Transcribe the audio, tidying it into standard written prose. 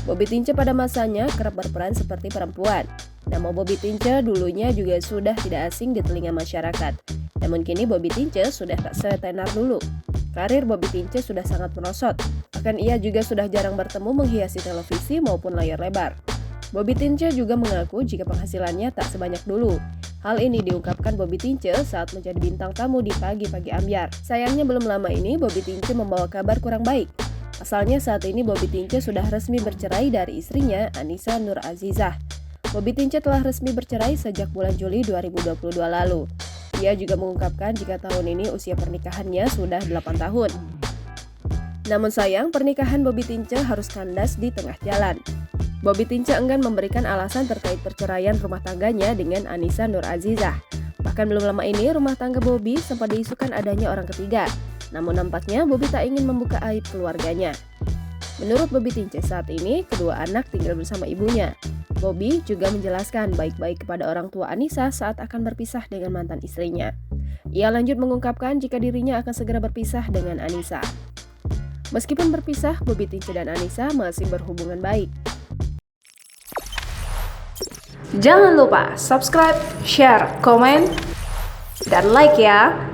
Bobby Tince pada masanya kerap berperan seperti perempuan. Nama Bobby Tince dulunya juga sudah tidak asing di telinga masyarakat. Namun kini Bobby Tince sudah tak setenar dulu. Karir Bobby Tince sudah sangat merosot. Bahkan ia juga sudah jarang bertemu menghiasi televisi maupun layar lebar. Bobby Tince juga mengaku jika penghasilannya tak sebanyak dulu. Hal ini diungkapkan Bobby Tince saat menjadi bintang tamu di Pagi-Pagi Ambyar. Sayangnya belum lama ini Bobby Tince membawa kabar kurang baik. Pasalnya saat ini Bobby Tince sudah resmi bercerai dari istrinya Annisa Nur Azizah. Bobby Tince telah resmi bercerai sejak bulan Juli 2022 lalu. Ia juga mengungkapkan jika tahun ini usia pernikahannya sudah 8 tahun. Namun sayang, pernikahan Bobby Tince harus kandas di tengah jalan. Bobby Tince enggan memberikan alasan terkait perceraian rumah tangganya dengan Annisa Nur Azizah. Bahkan belum lama ini rumah tangga Bobby sempat diisukan adanya orang ketiga. Namun nampaknya Bobby tak ingin membuka aib keluarganya. Menurut Bobby Tince saat ini, kedua anak tinggal bersama ibunya. Bobby juga menjelaskan baik-baik kepada orang tua Annisa saat akan berpisah dengan mantan istrinya. Ia lanjut mengungkapkan jika dirinya akan segera berpisah dengan Annisa. Meskipun berpisah, Bobby Tince dan Annisa masih berhubungan baik. Jangan lupa subscribe, share, komen, dan like ya!